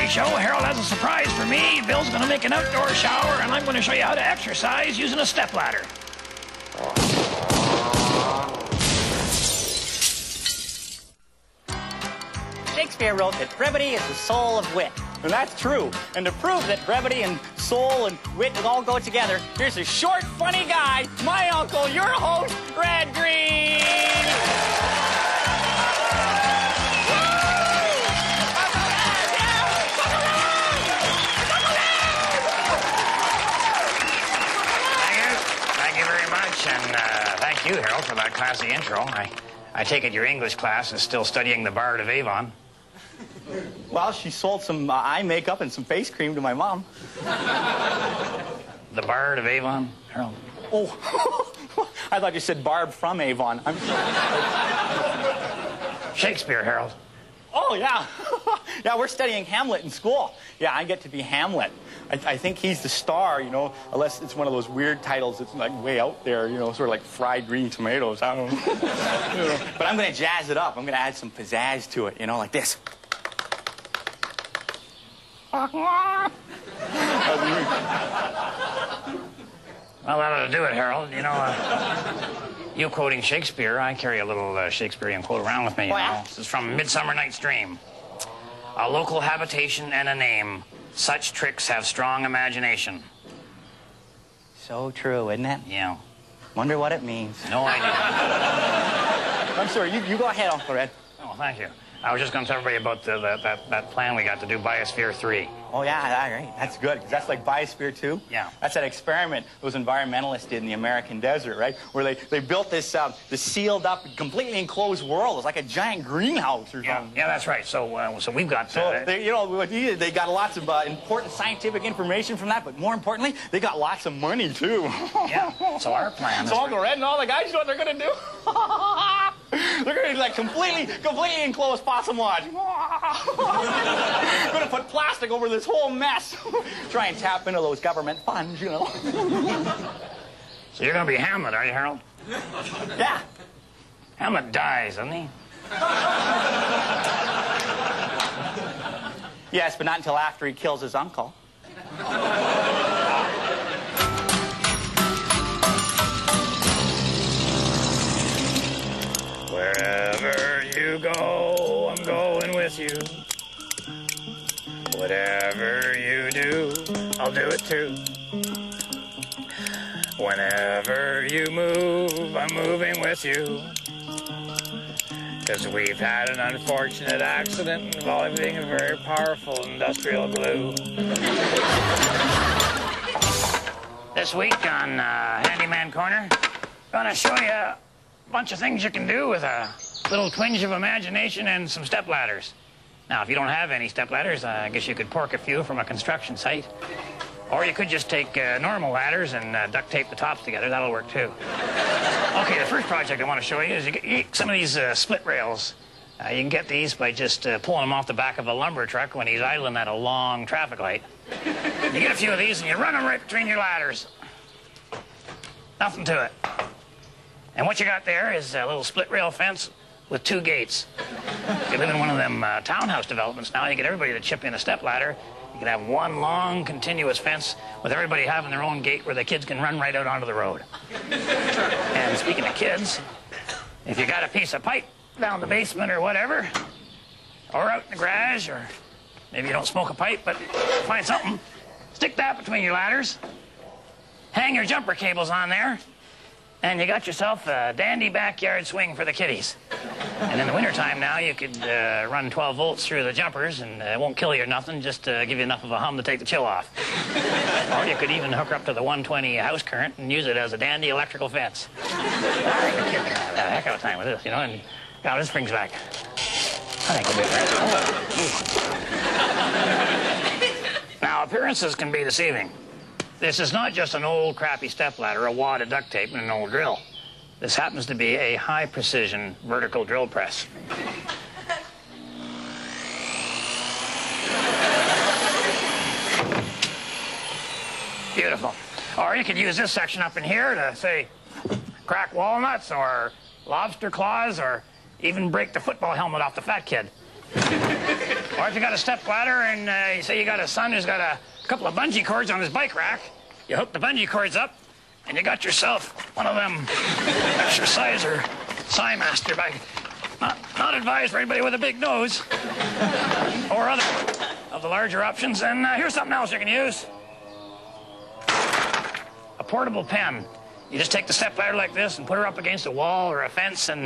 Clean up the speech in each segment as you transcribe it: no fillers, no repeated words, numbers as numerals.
show, Harold has a surprise for me. Bill's going to make an outdoor shower, and I'm going to show you how to exercise using a stepladder. Shakespeare wrote that brevity is the soul of wit. And that's true. And to prove that brevity and soul and wit all go together, here's a short, funny guy, my uncle, your host, Red Green. Thank you very much, and thank you, Harold, for that classy intro. I take it your English class is still studying the Bard of Avon. Well, she sold some eye makeup and some face cream to my mom. The Bard of Avon, Harold? Oh, I thought you said Barb from Avon. I'm Shakespeare, Harold. Oh, yeah. Yeah, we're studying Hamlet in school. Yeah, I get to be Hamlet. I think he's the star, you know, unless it's one of those weird titles that's like way out there, you know, sort of like fried green tomatoes. I don't know. You know. But I'm going to jazz it up. I'm going to add some pizzazz to it, you know, like this. Well, that'll do it, Harold. You know, you quoting Shakespeare, I carry a little Shakespearean quote around with me, you know. This is from Midsummer Night's Dream. A local habitation and a name. Such tricks have strong imagination. So true, isn't it? Yeah. Wonder what it means. No idea. I'm sorry, you go ahead, Uncle Red. Oh, thank you. I was just going to tell everybody about that plan we got to do Biosphere 3. Oh, yeah, right. That's good, because that's like Biosphere 2. Yeah. That's that experiment those environmentalists did in the American desert, right? Where they built this sealed-up, completely enclosed world. It was like a giant greenhouse or something. Yeah, that's right. So we've got... they got lots of important scientific information from that, but more importantly, they got lots of money, too. Yeah, so our plan is... So Uncle Red and all the guys, you know what they're going to do? They're going to like completely enclosed possum lodge. Going to put plastic over this whole mess. Try and tap into those government funds, you know. So you're going to be Hamlet, are you, Harold? Yeah. Hamlet dies, doesn't he? Yes, but not until after he kills his uncle. Wherever you go, I'm going with you. Whatever you do, I'll do it too. Whenever you move, I'm moving with you. 'Cause we've had an unfortunate accident involving a very powerful industrial glue. This week on Handyman Corner, gonna show you a bunch of things you can do with a little twinge of imagination and some step ladders. Now, if you don't have any step ladders, I guess you could pork a few from a construction site. Or you could just take normal ladders and duct tape the tops together. That'll work, too. Okay, the first project I want to show you is you get some of these split rails. You can get these by just pulling them off the back of a lumber truck when he's idling at a long traffic light. You get a few of these and you run them right between your ladders. Nothing to it. And what you got there is a little split rail fence with 2 gates. If you live in one of them townhouse developments now, you get everybody to chip in a step ladder. You can have one long, continuous fence with everybody having their own gate where the kids can run right out onto the road. And speaking of kids, if you got a piece of pipe down the basement or whatever, or out in the garage, or maybe you don't smoke a pipe, but find something, stick that between your ladders, hang your jumper cables on there, and you got yourself a dandy backyard swing for the kiddies. And in the wintertime now, you could run 12 volts through the jumpers, and it won't kill you or nothing, just give you enough of a hum to take the chill off. Or you could even hook her up to the 120 house current and use it as a dandy electrical fence. I think the kids are going to have a heck of a time with this, you know, and now this brings back... I think it'll be right. Now, appearances can be deceiving. This is not just an old crappy stepladder, a wad of duct tape, and an old drill. This happens to be a high-precision vertical drill press. Beautiful. Or you could use this section up in here to, say, crack walnuts or lobster claws or even break the football helmet off the fat kid. Or if you got a step ladder and you say you got a son who's got a couple of bungee cords on his bike rack, you hook the bungee cords up, and you got yourself one of them exerciser Psymaster bike. Not advised for anybody with a big nose or other of the larger options. And here's something else you can use. A portable pen. You just take the stepladder like this and put her up against a wall or a fence, and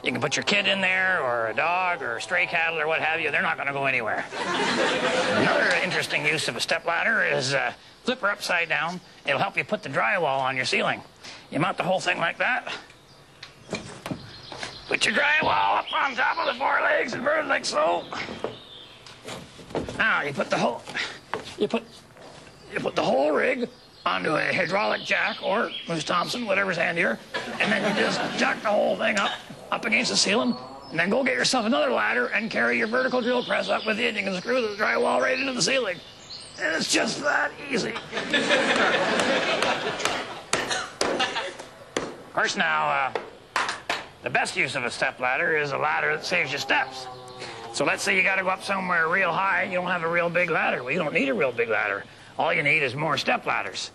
you can put your kid in there, or a dog, or stray cattle, or what have you. They're not going to go anywhere. Another interesting use of a stepladder is flip her upside down. It'll help you put the drywall on your ceiling. You mount the whole thing like that. Put your drywall up on top of the four legs and burn like so. Now you put the whole rig onto a hydraulic jack or Moose Thompson, whatever's handier, and then you just jack the whole thing up against the ceiling, and then go get yourself another ladder and carry your vertical drill press up with you, and you can screw the drywall right into the ceiling. And it's just that easy. Of course, now, the best use of a stepladder is a ladder that saves you steps. So let's say you got to go up somewhere real high, you don't have a real big ladder. Well, you don't need a real big ladder. All you need is more step ladders.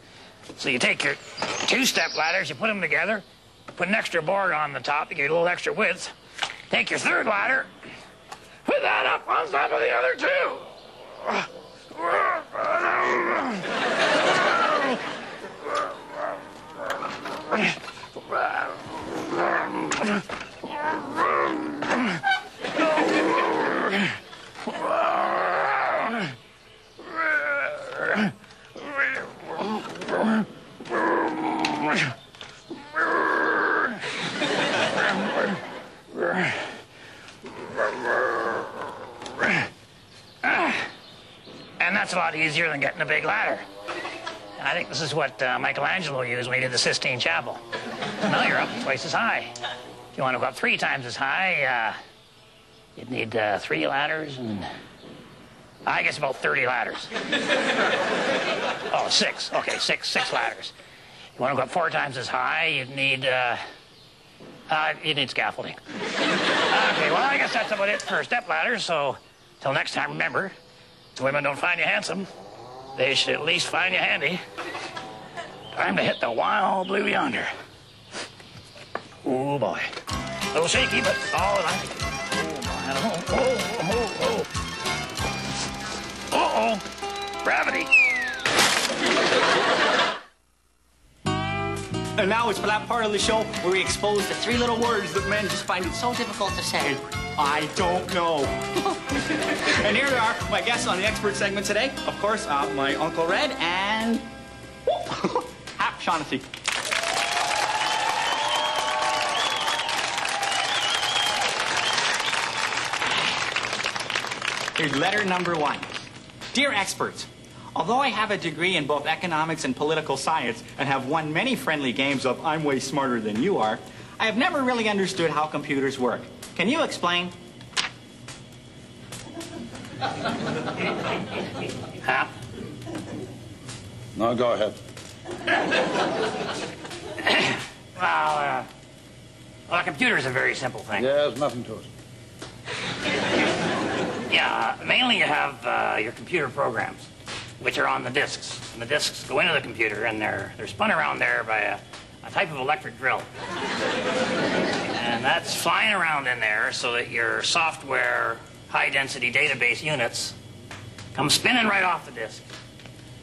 So you take your two step ladders, you put them together, put an extra board on the top to get a little extra width. Take your third ladder, put that up on top of the other two. And that's a lot easier than getting a big ladder. And I think this is what Michelangelo used when he did the Sistine Chapel. So now you're up twice as high. If you want to go up 3 times as high, you'd need 3 ladders and I guess about 30 ladders. Oh, 6. Okay, six ladders. You want to go up 4 times as high, you'd need scaffolding. Okay, well, I guess that's about it for step ladders. So, till next time, remember, if women don't find you handsome, they should at least find you handy. Time to hit the wild blue yonder. Oh, boy. A little shaky, but all right. Oh, uh-oh. Gravity. And now it's for that part of the show where we expose the 3 little words that men just find it so difficult to say. I don't know. And here they are, my guests on the expert segment today. Of course, my Uncle Red and Hap Shaughnessy. Here's letter number 1. Dear experts, although I have a degree in both economics and political science and have won many friendly games of I'm way smarter than you are, I have never really understood how computers work. Can you explain? Hap? No, go ahead. Well, a computer is a very simple thing. Yeah, there's nothing to it. Yeah, mainly you have your computer programs, which are on the disks. And the disks go into the computer, and they're spun around there by a type of electric drill. And that's flying around in there so that your software high-density database units come spinning right off the disk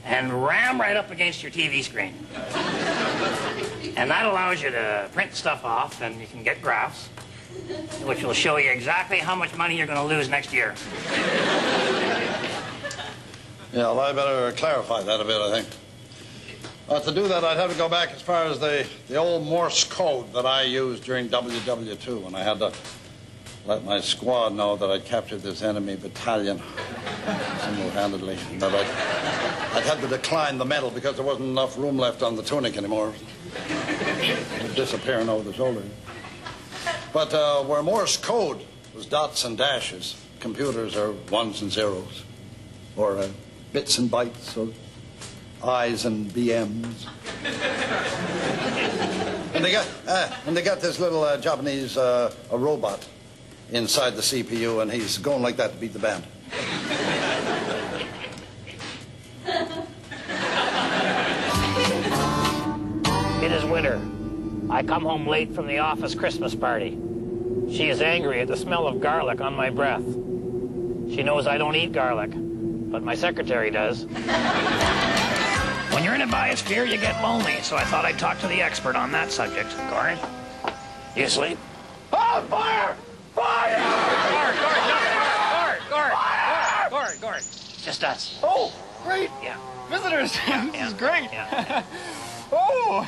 and ram right up against your TV screen. And that allows you to print stuff off, and you can get graphs, which will show you exactly how much money you're going to lose next year. Yeah, well, I better clarify that a bit, I think. To do that, I'd have to go back as far as the old Morse code that I used during WW2, when I had to let my squad know that I'd captured this enemy battalion single-handedly, and that I'd had to decline the medal because there wasn't enough room left on the tunic anymore. It was disappearing over the shoulder. But where Morse code was dots and dashes, computers are 1s and 0s, or bits and bytes, or I's and BM's. And they got this little Japanese a robot inside the CPU, and he's going like that to beat the band. I come home late from the office Christmas party. She is angry at the smell of garlic on my breath. She knows I don't eat garlic, but my secretary does. When you're in a biosphere, you get lonely, so I thought I'd talk to the expert on that subject. Gord, you asleep? Oh, fire! Fire! Gord. Just us. Oh, great. Yeah. Visitors. This is great. Yeah. Oh,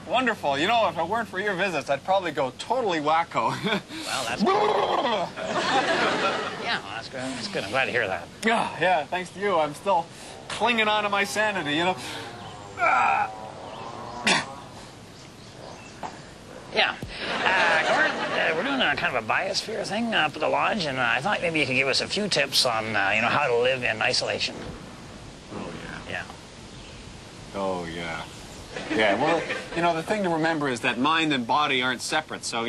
wonderful. You know, if it weren't for your visits, I'd probably go totally wacko. Well, that's good. Yeah, well, that's good. That's good. I'm glad to hear that. Yeah, thanks to you, I'm still clinging on to my sanity, you know. Yeah. Gord, we're doing a kind of a biosphere thing up at the lodge, and I thought maybe you could give us a few tips on, how to live in isolation. Oh, yeah. Yeah. Oh, yeah. Yeah, well, the thing to remember is that mind and body aren't separate. So,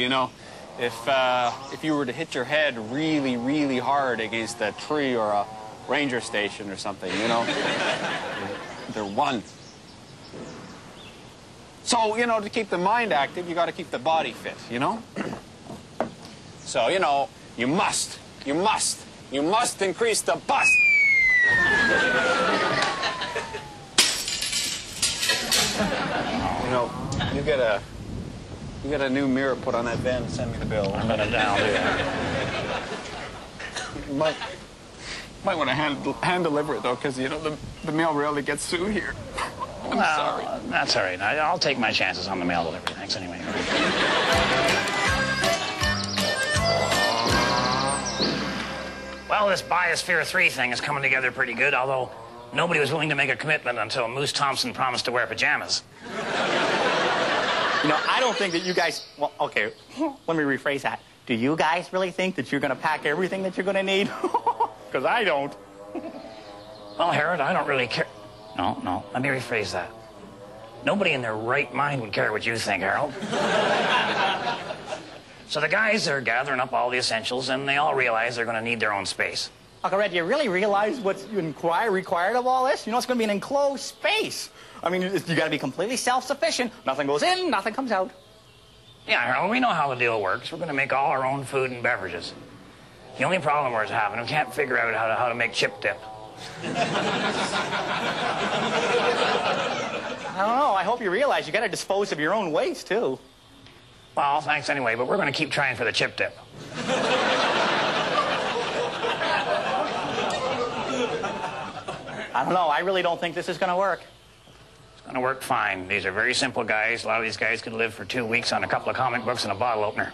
if you were to hit your head really, really hard against a tree or a ranger station or something, they're one. So, to keep the mind active, you got to keep the body fit, So, you must increase the bust. You get a new mirror put on that van and send me the bill. I'm gonna down do that. Might want to hand deliver it though, because the mail rarely gets through here. I'm sorry. That's all right. I'll take my chances on the mail delivery. Thanks anyway. Well, this Biosphere 3 thing is coming together pretty good, although nobody was willing to make a commitment until Moose Thompson promised to wear pajamas. I don't think that you guys... Well, okay, let me rephrase that. Do you guys really think that you're going to pack everything that you're going to need? Because I don't. Well, Harold, I don't really care. No, let me rephrase that. Nobody in their right mind would care what you think, Harold. So the guys are gathering up all the essentials, and they all realize they're going to need their own space. Uncle Red, do you really realize what's required of all this? It's going to be an enclosed space. I mean, you got to be completely self-sufficient. Nothing goes in, nothing comes out. Yeah, Harold, we know how the deal works. We're going to make all our own food and beverages. The only problem we're having, we can't figure out how to make chip dip. I don't know. I hope you realize you got to dispose of your own waste, too. Well, thanks anyway, but we're going to keep trying for the chip dip. I don't know. I really don't think this is going to work. It's going to work fine. These are very simple guys. A lot of these guys could live for 2 weeks on a couple of comic books and a bottle opener.